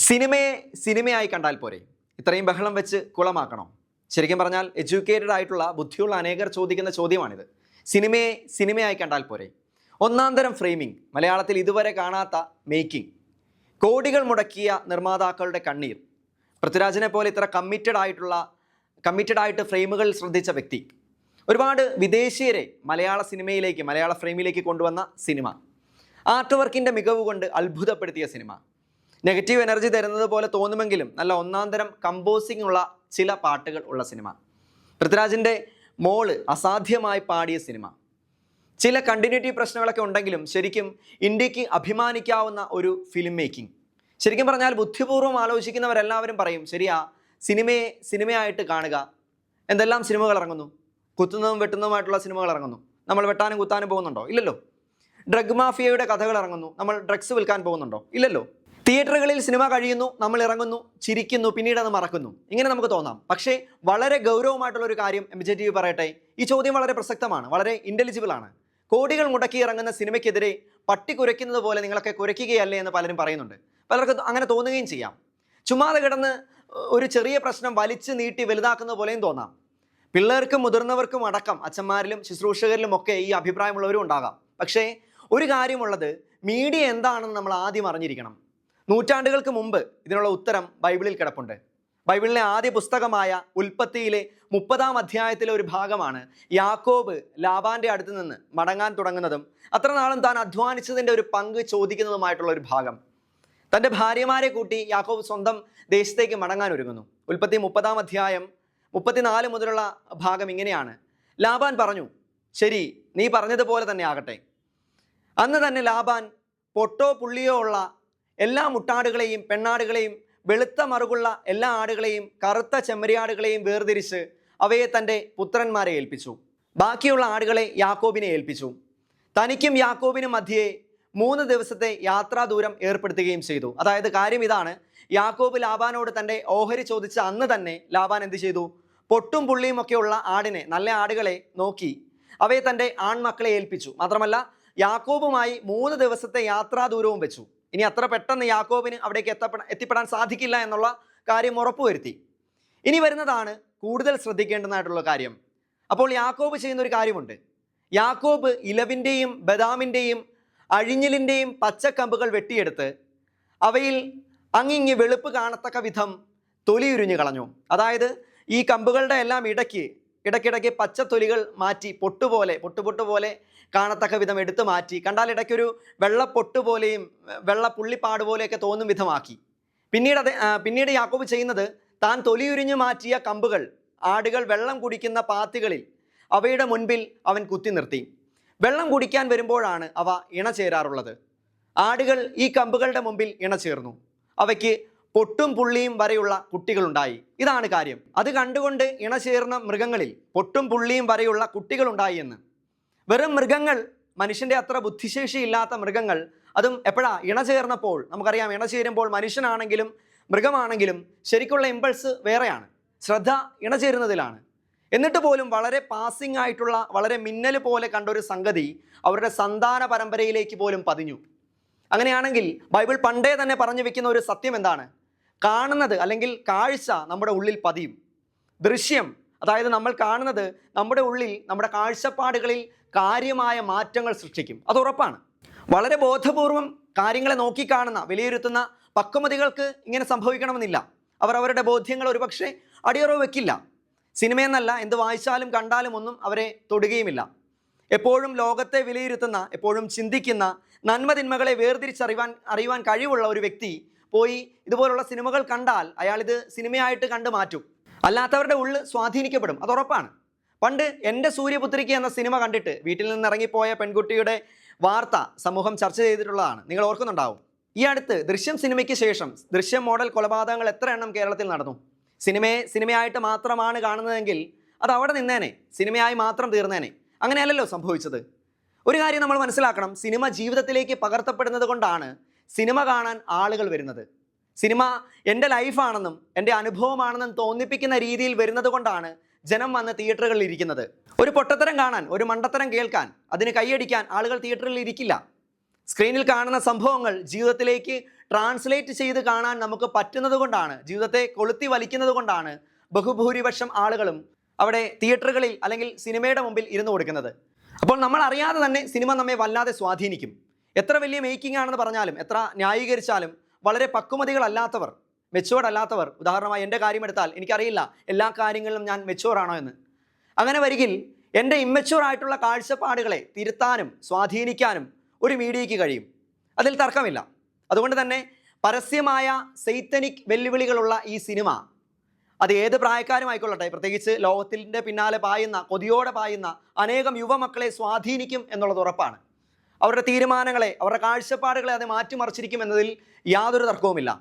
സിനിമയെ സിനിമയായി കണ്ടാൽ പോരെ? ഇത്രയും ബഹളം വെച്ച് കുളമാക്കണോ? ശരിക്കും പറഞ്ഞാൽ എഡ്യൂക്കേറ്റഡ് ആയിട്ടുള്ള ബുദ്ധിയുള്ള അനേകർ ചോദിക്കുന്ന ചോദ്യമാണിത്. സിനിമയെ സിനിമയായി കണ്ടാൽ പോരെ? ഒന്നാം തരം ഫ്രെയിമിംഗ്, മലയാളത്തിൽ ഇതുവരെ കാണാത്ത മേക്കിംഗ്, കോടികൾ മുടക്കിയ നിർമ്മാതാക്കളുടെ കണ്ണീർ, പൃഥ്വിരാജിനെ പോലെ ഇത്ര കമ്മിറ്റഡ് ആയിട്ട് ഫ്രെയിമുകൾ ശ്രദ്ധിച്ച വ്യക്തി, ഒരുപാട് വിദേശീയരെ മലയാള സിനിമയിലേക്ക്, മലയാള ഫ്രെയിമിലേക്ക് കൊണ്ടുവന്ന സിനിമ, ആർട്ട് വർക്കിൻ്റെ മികവ് കൊണ്ട് അത്ഭുതപ്പെടുത്തിയ സിനിമ, നെഗറ്റീവ് എനർജി തരുന്നത് പോലെ തോന്നുമെങ്കിലും നല്ല ഒന്നാം തരം കമ്പോസിംഗ് ഉള്ള ചില പാട്ടുകൾ ഉള്ള സിനിമ, പൃഥ്വിരാജിൻ്റെ മോള് അസാധ്യമായി പാടിയ സിനിമ, ചില കണ്ടിന്യൂറ്റി പ്രശ്നങ്ങളൊക്കെ ഉണ്ടെങ്കിലും ശരിക്കും ഇന്ത്യക്ക് അഭിമാനിക്കാവുന്ന ഒരു ഫിലിം മേക്കിംഗ്. ശരിക്കും പറഞ്ഞാൽ ബുദ്ധിപൂർവ്വം ആലോചിക്കുന്നവരെല്ലാവരും പറയും, ശരിയാ, സിനിമയെ സിനിമയായിട്ട് കാണുക. എന്തെല്ലാം സിനിമകൾ ഇറങ്ങുന്നു, കുത്തുന്നതും വെട്ടുന്നതുമായിട്ടുള്ള സിനിമകൾ ഇറങ്ങുന്നു. നമ്മൾ വെട്ടാനും കുത്താനും പോകുന്നുണ്ടോ? ഇല്ലല്ലോ. ഡ്രഗ് മാഫിയയുടെ കഥകൾ ഇറങ്ങുന്നു. നമ്മൾ ഡ്രഗ്സ് വിൽക്കാൻ പോകുന്നുണ്ടോ? ഇല്ലല്ലോ. തിയേറ്ററുകളിൽ സിനിമ കഴിയുന്നു, നമ്മൾ ഇറങ്ങുന്നു, ചിരിക്കുന്നു, പിന്നീട് അത് മറക്കുന്നു. ഇങ്ങനെ നമുക്ക് തോന്നാം. പക്ഷേ വളരെ ഗൗരവമായിട്ടുള്ള ഒരു കാര്യം MJ TV പറയട്ടെ. ഈ ചോദ്യം വളരെ പ്രസക്തമാണ്, വളരെ ഇൻ്റലിജിബിൾ ആണ്. കോടികൾ മുടക്കി ഇറങ്ങുന്ന സിനിമയ്ക്കെതിരെ പട്ടി കുരയ്ക്കുന്നത് പോലെ നിങ്ങളൊക്കെ കുരയ്ക്കുകയല്ലേ എന്ന് പലരും പറയുന്നുണ്ട്. പലർക്കും അങ്ങനെ തോന്നുകയും ചെയ്യാം. ചുമ്മാതെ കിടന്ന് ഒരു ചെറിയ പ്രശ്നം വലിച്ചു നീട്ടി വലുതാക്കുന്ന പോലെയും തോന്നാം. പിള്ളേർക്കും മുതിർന്നവർക്കും അടക്കം, അച്ഛന്മാരിലും ശുശ്രൂഷകരിലും ഒക്കെ ഈ അഭിപ്രായമുള്ളവരും ഉണ്ടാകാം. പക്ഷേ ഒരു കാര്യമുള്ളത്, മീഡിയ എന്താണെന്ന് നമ്മൾ ആദ്യം അറിഞ്ഞിരിക്കണം. നൂറ്റാണ്ടുകൾക്ക് മുമ്പ് ഇതിനുള്ള ഉത്തരം ബൈബിളിൽ കിടപ്പുണ്ട്. ബൈബിളിലെ ആദ്യ പുസ്തകമായ ഉൽപ്പത്തിയിലെ 30-ാം അധ്യായത്തിലെ ഒരു ഭാഗമാണ് യാക്കോബ് ലാബാന്റെ അടുത്ത് നിന്ന് മടങ്ങാൻ തുടങ്ങുന്നതും അത്ര നാളും താൻ അധ്വാനിച്ചതിൻ്റെ ഒരു പങ്ക് ചോദിക്കുന്നതുമായിട്ടുള്ള ഒരു ഭാഗം. തൻ്റെ ഭാര്യമാരെ കൂട്ടി യാക്കോബ് സ്വന്തം ദേശത്തേക്ക് മടങ്ങാൻ ഒരുങ്ങുന്നു. ഉൽപ്പത്തി 30-ാം അധ്യായം 34 മുതലുള്ള ഭാഗം ഇങ്ങനെയാണ്. ലാബാൻ പറഞ്ഞു, ശരി, നീ പറഞ്ഞതുപോലെ തന്നെ ആകട്ടെ. അന്ന് തന്നെ ലാബാൻ പൊട്ടോ പുള്ളിയോ ഉള്ള എല്ലാ മുട്ടാടുകളെയും പെണ്ണാടുകളെയും വെളുത്ത മറുകുള്ള എല്ലാ ആടുകളെയും കറുത്ത ചെമ്മരിയാടുകളെയും വേർതിരിച്ച് അവയെ തൻ്റെ പുത്രന്മാരെ ഏൽപ്പിച്ചു. ബാക്കിയുള്ള ആടുകളെ യാക്കോബിനെ ഏൽപ്പിച്ചു. തനിക്കും യാക്കോബിനും മധ്യേ 3 ദിവസത്തെ യാത്രാ ദൂരം ഏർപ്പെടുത്തുകയും ചെയ്തു. അതായത് കാര്യം ഇതാണ്, യാക്കോബ് ലാബാനോട് തൻ്റെ ഓഹരി ചോദിച്ച അന്ന് തന്നെ ലാബാൻ എന്ത് ചെയ്തു? പൊട്ടും പുള്ളിയും ഒക്കെയുള്ള ആടിനെ, നല്ല ആടുകളെ നോക്കി അവയെ തൻ്റെ ആൺമക്കളെ ഏൽപ്പിച്ചു. മാത്രമല്ല യാക്കോബുമായി 3 ദിവസത്തെ യാത്രാ ദൂരവും വെച്ചു. ഇനി അത്ര പെട്ടെന്ന് യാക്കോബിന് അവിടേക്ക് എത്തിപ്പെടാൻ സാധിക്കില്ല എന്നുള്ള കാര്യം ഉറപ്പുവരുത്തി. ഇനി വരുന്നതാണ് കൂടുതൽ ശ്രദ്ധിക്കേണ്ടതായിട്ടുള്ള കാര്യം. അപ്പോൾ യാക്കോബ് ചെയ്യുന്ന ഒരു കാര്യമുണ്ട്. യാക്കോബ് ഇലവിൻ്റെയും ബദാമിൻ്റെയും അഴിഞ്ഞിലിൻ്റെയും പച്ചക്കമ്പുകൾ വെട്ടിയെടുത്ത് അവയിൽ അങ്ങിങ്ങി വെളുപ്പ് കാണത്തക്ക വിധം തൊലിയുരിഞ്ഞു കളഞ്ഞു. അതായത് ഈ കമ്പുകളുടെ എല്ലാം ഇടയ്ക്കിടയ്ക്ക് പച്ചത്തൊലികൾ മാറ്റി പൊട്ടുപോലെ കാണത്തക്ക വിധം എടുത്തു മാറ്റി, കണ്ടാൽ ഇടയ്ക്കൊരു വെള്ളപ്പൊട്ട് പോലെയും വെള്ളപ്പുള്ളിപ്പാട് പോലെയൊക്കെ തോന്നും വിധമാക്കി. പിന്നീട് യാക്കോബ് ചെയ്യുന്നത്, താൻ തൊലിയുരിഞ്ഞു മാറ്റിയ കമ്പുകൾ ആടുകൾ വെള്ളം കുടിക്കുന്ന പാത്തികളിൽ അവയുടെ മുൻപിൽ അവൻ കുത്തി നിർത്തി. വെള്ളം കുടിക്കാൻ വരുമ്പോഴാണ് അവ ഇണചേരാറുള്ളത്. ആടുകൾ ഈ കമ്പുകളുടെ മുമ്പിൽ ഇണചേർന്നു. അവയ്ക്ക് പൊട്ടും പുള്ളിയും വരെയുള്ള കുട്ടികളുണ്ടായി. ഇതാണ് കാര്യം. അത് കണ്ടുകൊണ്ട് ഇണചേർന്ന മൃഗങ്ങളിൽ പൊട്ടും പുള്ളിയും വരെയുള്ള കുട്ടികളുണ്ടായി എന്ന്. വെറും മൃഗങ്ങൾ, മനുഷ്യൻ്റെ അത്ര ബുദ്ധിശേഷി ഇല്ലാത്ത മൃഗങ്ങൾ, അതും എപ്പോഴാ? ഇണചേർന്നപ്പോൾ. നമുക്കറിയാം, ഇണചേരുമ്പോൾ മനുഷ്യനാണെങ്കിലും മൃഗമാണെങ്കിലും ശരിക്കുള്ള ഇമ്പൾസ് വേറെയാണ്, ശ്രദ്ധ ഇണചേരുന്നതിലാണ്. എന്നിട്ട് പോലും വളരെ പാസിംഗ് ആയിട്ടുള്ള, വളരെ മിന്നൽ പോലെ കണ്ടൊരു സംഗതി അവരുടെ സന്താന പരമ്പരയിലേക്ക് പോലും പതിഞ്ഞു. അങ്ങനെയാണെങ്കിൽ ബൈബിൾ പണ്ടേ തന്നെ പറഞ്ഞു വെക്കുന്ന ഒരു സത്യം എന്താണ്? കാണുന്നത് അല്ലെങ്കിൽ കാഴ്ച നമ്മുടെ ഉള്ളിൽ പതിയും. ദൃശ്യം, അതായത് നമ്മൾ കാണുന്നത് നമ്മുടെ ഉള്ളിൽ, നമ്മുടെ കാഴ്ചപ്പാടുകളിൽ കാര്യമായ മാറ്റങ്ങൾ സൃഷ്ടിക്കും. അത് ഉറപ്പാണ്. വളരെ ബോധപൂർവം കാര്യങ്ങളെ നോക്കിക്കാണുന്ന, വിലയിരുത്തുന്ന പക്വമതികൾക്ക് ഇങ്ങനെ സംഭവിക്കണമെന്നില്ല. അവർ അവരുടെ ബോധ്യങ്ങൾ ഒരുപക്ഷെ അടിയറവ് വെക്കില്ല. സിനിമയെന്നല്ല, എന്ത് വായിച്ചാലും കണ്ടാലും ഒന്നും അവരെ തൊടുകയുമില്ല. എപ്പോഴും ലോകത്തെ വിലയിരുത്തുന്ന, എപ്പോഴും ചിന്തിക്കുന്ന, നന്മതിന്മകളെ അറിയുവാൻ കഴിവുള്ള ഒരു വ്യക്തി പോയി ഇതുപോലുള്ള സിനിമകൾ കണ്ടാൽ അയാളിത് സിനിമയായിട്ട് കണ്ടു മാറ്റും. അല്ലാത്തവരുടെ ഉള്ളിൽ സ്വാധീനിക്കപ്പെടും, അത് ഉറപ്പാണ്. പണ്ട് എൻ്റെ സൂര്യപുത്രിക്ക് എന്ന സിനിമ കണ്ടിട്ട് വീട്ടിൽ നിന്ന് ഇറങ്ങിപ്പോയ പെൺകുട്ടിയുടെ വാർത്ത സമൂഹം ചർച്ച ചെയ്തിട്ടുള്ളതാണ്, നിങ്ങൾ ഓർക്കുന്നുണ്ടാവും. ഈ അടുത്ത് ദൃശ്യം സിനിമയ്ക്ക് ശേഷം ദൃശ്യം മോഡൽ കൊലപാതകങ്ങൾ എത്ര എണ്ണം കേരളത്തിൽ നടന്നു? സിനിമയെ സിനിമയായിട്ട് മാത്രമാണ് കാണുന്നതെങ്കിൽ അത് അവിടെ നിന്നേനെ, സിനിമയായി മാത്രം തീർന്നേനെ. അങ്ങനെയല്ലല്ലോ സംഭവിച്ചത്. ഒരു കാര്യം നമ്മൾ മനസ്സിലാക്കണം, സിനിമ ജീവിതത്തിലേക്ക് പകർത്തപ്പെടുന്നത് കൊണ്ടാണ് സിനിമ കാണാൻ ആളുകൾ വരുന്നത്. സിനിമ എൻ്റെ ലൈഫാണെന്നും എൻ്റെ അനുഭവമാണെന്നും തോന്നിപ്പിക്കുന്ന രീതിയിൽ വരുന്നത് കൊണ്ടാണ് ജനം വന്ന് തിയേറ്ററുകളിൽ ഇരിക്കുന്നത്. ഒരു പൊട്ടത്തരം കാണാൻ, ഒരു മണ്ടത്തരം കേൾക്കാൻ, അതിന് കൈയടിക്കാൻ ആളുകൾ തിയേറ്ററിൽ ഇരിക്കില്ല. സ്ക്രീനിൽ കാണുന്ന സംഭവങ്ങൾ ജീവിതത്തിലേക്ക് ട്രാൻസ്ലേറ്റ് ചെയ്ത് കാണാൻ നമുക്ക് പറ്റുന്നത് കൊണ്ടാണ്, ജീവിതത്തെ കൊളുത്തി വലിക്കുന്നത് കൊണ്ടാണ് ബഹുഭൂരിപക്ഷം ആളുകളും അവിടെ തിയേറ്ററുകളിൽ അല്ലെങ്കിൽ സിനിമയുടെ മുമ്പിൽ ഇരുന്ന് കൊടുക്കുന്നത്. അപ്പോൾ നമ്മൾ അറിയാതെ തന്നെ സിനിമ നമ്മെ വല്ലാതെ സ്വാധീനിക്കും. എത്ര വലിയ മേക്കിംഗ് ആണെന്ന് പറഞ്ഞാലും, എത്ര ന്യായീകരിച്ചാലും, വളരെ പക്വമതികളല്ലാത്തവർ, മെച്ചുവേർഡ് അല്ലാത്തവർ, ഉദാഹരണമായി എൻ്റെ കാര്യം എടുത്താൽ എനിക്കറിയില്ല എല്ലാ കാര്യങ്ങളിലും ഞാൻ മെച്ചുവറാണോ എന്ന്. അങ്ങനെ വരികിൽ എൻ്റെ ഇമ്മച്ചുവർ ആയിട്ടുള്ള കാഴ്ചപ്പാടുകളെ തിരുത്താനും സ്വാധീനിക്കാനും ഒരു മീഡിയയ്ക്ക് കഴിയും, അതിൽ തർക്കമില്ല. അതുകൊണ്ട് തന്നെ പരസ്യമായ സൈത്തനിക് വെല്ലുവിളികളുള്ള ഈ സിനിമ അത് ഏത് പ്രായക്കാരുമായിക്കൊള്ളട്ടെ, പ്രത്യേകിച്ച് ലോകത്തിൻ്റെ പിന്നാലെ പായുന്ന, കൊതിയോടെ പായുന്ന അനേകം യുവമക്കളെ സ്വാധീനിക്കും എന്നുള്ളത് ഉറപ്പാണ്. അവരുടെ തീരുമാനങ്ങളെ, അവരുടെ കാഴ്ചപ്പാടുകളെ അത് മാറ്റിമറിച്ചിരിക്കും എന്നതിൽ യാതൊരു തർക്കവുമില്ല.